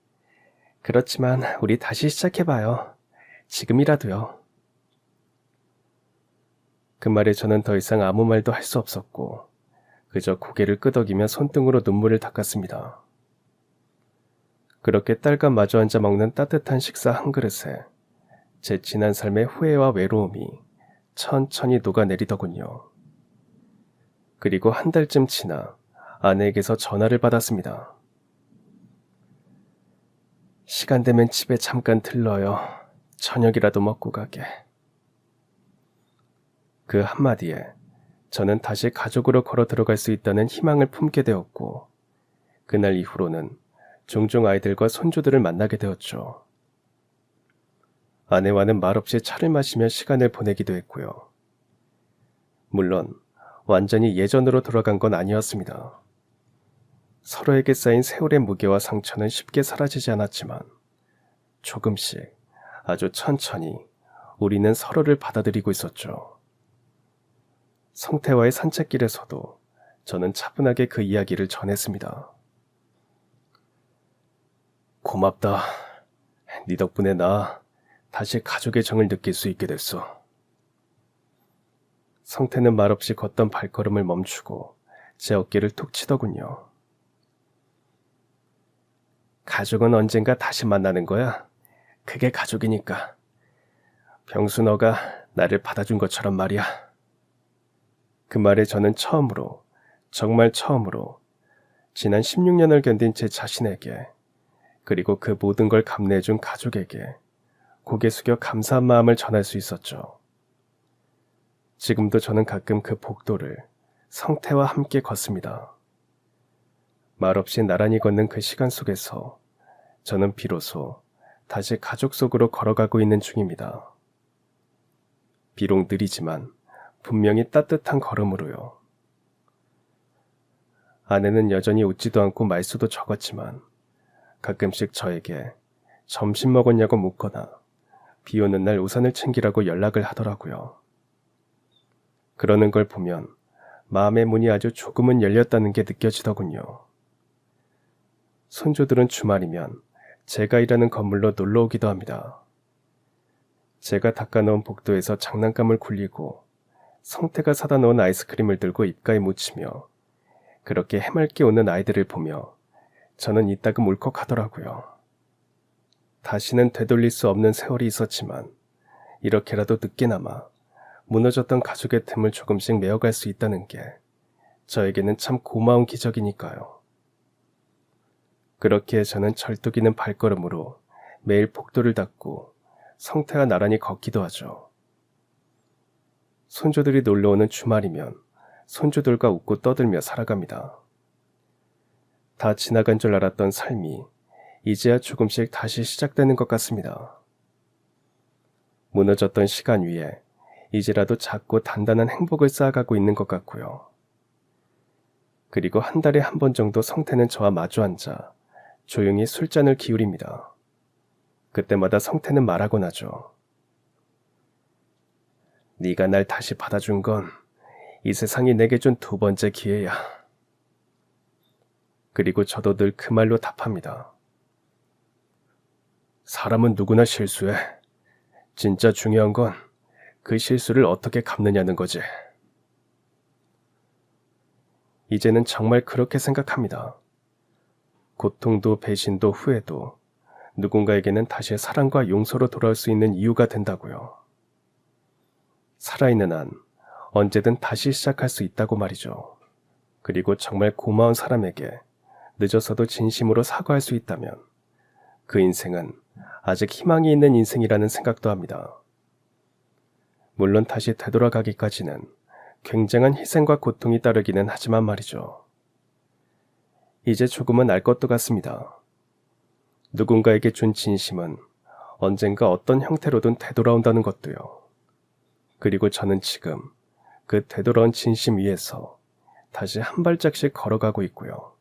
그렇지만 우리 다시 시작해봐요. 지금이라도요. 그 말에 저는 더 이상 아무 말도 할 수 없었고 그저 고개를 끄덕이며 손등으로 눈물을 닦았습니다. 그렇게 딸과 마주 앉아 먹는 따뜻한 식사 한 그릇에 제 지난 삶의 후회와 외로움이 천천히 녹아내리더군요. 그리고 한 달쯤 지나 아내에게서 전화를 받았습니다. 시간 되면 집에 잠깐 들러요. 저녁이라도 먹고 가게. 그 한마디에 저는 다시 가족으로 걸어 들어갈 수 있다는 희망을 품게 되었고 그날 이후로는 종종 아이들과 손주들을 만나게 되었죠. 아내와는 말없이 차를 마시며 시간을 보내기도 했고요. 물론 완전히 예전으로 돌아간 건 아니었습니다. 서로에게 쌓인 세월의 무게와 상처는 쉽게 사라지지 않았지만 조금씩 아주 천천히 우리는 서로를 받아들이고 있었죠. 성태와의 산책길에서도 저는 차분하게 그 이야기를 전했습니다. 고맙다. 네 덕분에 나 다시 가족의 정을 느낄 수 있게 됐어. 성태는 말없이 걷던 발걸음을 멈추고 제 어깨를 툭 치더군요. 가족은 언젠가 다시 만나는 거야. 그게 가족이니까. 병수 너가 나를 받아준 것처럼 말이야. 그 말에 저는 처음으로, 정말 처음으로 지난 16년을 견딘 제 자신에게 그리고 그 모든 걸 감내해준 가족에게 고개 숙여 감사한 마음을 전할 수 있었죠. 지금도 저는 가끔 그 복도를 성태와 함께 걷습니다. 말없이 나란히 걷는 그 시간 속에서 저는 비로소 다시 가족 속으로 걸어가고 있는 중입니다. 비록 느리지만 분명히 따뜻한 걸음으로요. 아내는 여전히 웃지도 않고 말수도 적었지만 가끔씩 저에게 점심 먹었냐고 묻거나 비 오는 날 우산을 챙기라고 연락을 하더라고요. 그러는 걸 보면 마음의 문이 아주 조금은 열렸다는 게 느껴지더군요. 손주들은 주말이면 제가 일하는 건물로 놀러 오기도 합니다. 제가 닦아놓은 복도에서 장난감을 굴리고 성태가 사다 놓은 아이스크림을 들고 입가에 묻히며 그렇게 해맑게 웃는 아이들을 보며 저는 이따금 울컥하더라고요. 다시는 되돌릴 수 없는 세월이 있었지만 이렇게라도 늦게나마 무너졌던 가족의 틈을 조금씩 메어갈 수 있다는 게 저에게는 참 고마운 기적이니까요. 그렇게 저는 절뚝이는 발걸음으로 매일 복도를 닦고 성태와 나란히 걷기도 하죠. 손주들이 놀러오는 주말이면 손주들과 웃고 떠들며 살아갑니다. 다 지나간 줄 알았던 삶이 이제야 조금씩 다시 시작되는 것 같습니다. 무너졌던 시간 위에 이제라도 작고 단단한 행복을 쌓아가고 있는 것 같고요. 그리고 한 달에 한 번 정도 성태는 저와 마주 앉아 조용히 술잔을 기울입니다. 그때마다 성태는 말하곤 하죠. 네가 날 다시 받아준 건 이 세상이 내게 준 두 번째 기회야. 그리고 저도 늘 그 말로 답합니다. 사람은 누구나 실수해. 진짜 중요한 건 그 실수를 어떻게 갚느냐는 거지. 이제는 정말 그렇게 생각합니다. 고통도 배신도 후회도 누군가에게는 다시 사랑과 용서로 돌아올 수 있는 이유가 된다고요. 살아있는 한 언제든 다시 시작할 수 있다고 말이죠. 그리고 정말 고마운 사람에게 늦어서도 진심으로 사과할 수 있다면 그 인생은 아직 희망이 있는 인생이라는 생각도 합니다. 물론 다시 되돌아가기까지는 굉장한 희생과 고통이 따르기는 하지만 말이죠. 이제 조금은 알 것도 같습니다. 누군가에게 준 진심은 언젠가 어떤 형태로든 되돌아온다는 것도요. 그리고 저는 지금 그 되돌아온 진심 위에서 다시 한 발짝씩 걸어가고 있고요.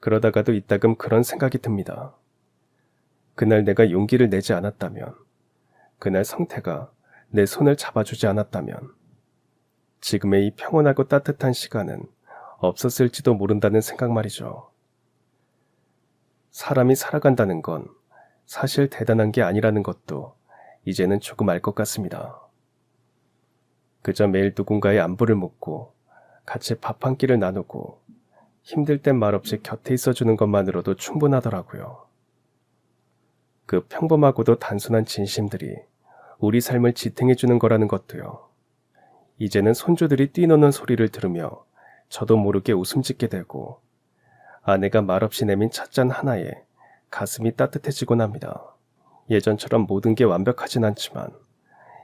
그러다가도 이따금 그런 생각이 듭니다. 그날 내가 용기를 내지 않았다면, 그날 성태가 내 손을 잡아주지 않았다면, 지금의 이 평온하고 따뜻한 시간은 없었을지도 모른다는 생각 말이죠. 사람이 살아간다는 건 사실 대단한 게 아니라는 것도 이제는 조금 알 것 같습니다. 그저 매일 누군가의 안부를 묻고 같이 밥 한 끼를 나누고 힘들 땐 말없이 곁에 있어주는 것만으로도 충분하더라고요. 그 평범하고도 단순한 진심들이 우리 삶을 지탱해주는 거라는 것도요. 이제는 손주들이 뛰노는 소리를 들으며 저도 모르게 웃음 짓게 되고 아내가 말없이 내민 찻잔 하나에 가슴이 따뜻해지곤 합니다. 예전처럼 모든 게 완벽하진 않지만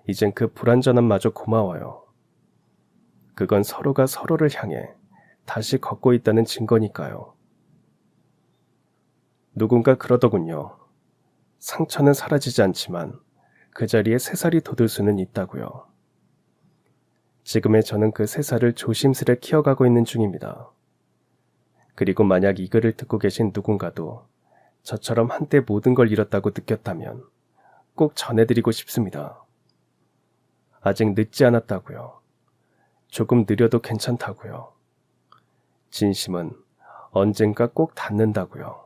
이젠 그 불완전함마저 고마워요. 그건 서로가 서로를 향해 다시 걷고 있다는 증거니까요. 누군가 그러더군요. 상처는 사라지지 않지만 그 자리에 새살이 돋을 수는 있다고요. 지금의 저는 그 새살을 조심스레 키워가고 있는 중입니다. 그리고 만약 이 글을 듣고 계신 누군가도 저처럼 한때 모든 걸 잃었다고 느꼈다면 꼭 전해드리고 싶습니다. 아직 늦지 않았다고요. 조금 느려도 괜찮다고요. 진심은 언젠가 꼭 닿는다고요.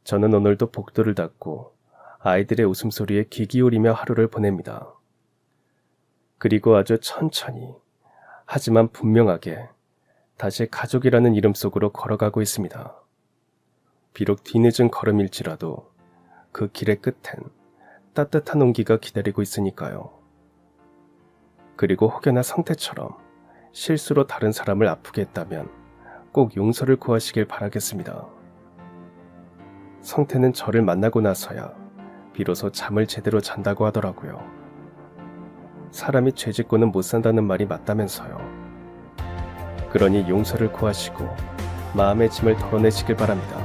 저는 오늘도 복도를 닫고 아이들의 웃음소리에 귀 기울이며 하루를 보냅니다. 그리고 아주 천천히 하지만 분명하게 다시 가족이라는 이름 속으로 걸어가고 있습니다. 비록 뒤늦은 걸음일지라도 그 길의 끝엔 따뜻한 온기가 기다리고 있으니까요. 그리고 혹여나 성태처럼 실수로 다른 사람을 아프게 했다면 꼭 용서를 구하시길 바라겠습니다. 성태는 저를 만나고 나서야 비로소 잠을 제대로 잔다고 하더라고요. 사람이 죄 짓고는 못 산다는 말이 맞다면서요. 그러니 용서를 구하시고 마음의 짐을 덜어내시길 바랍니다.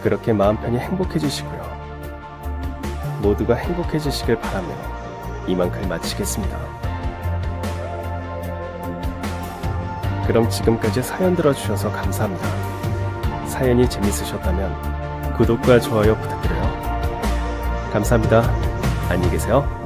그렇게 마음 편히 행복해지시고요. 모두가 행복해지시길 바라며 이만 글 마치겠습니다. 그럼 지금까지 사연 들어주셔서 감사합니다. 사연이 재밌으셨다면 구독과 좋아요 부탁드려요. 감사합니다. 안녕히 계세요.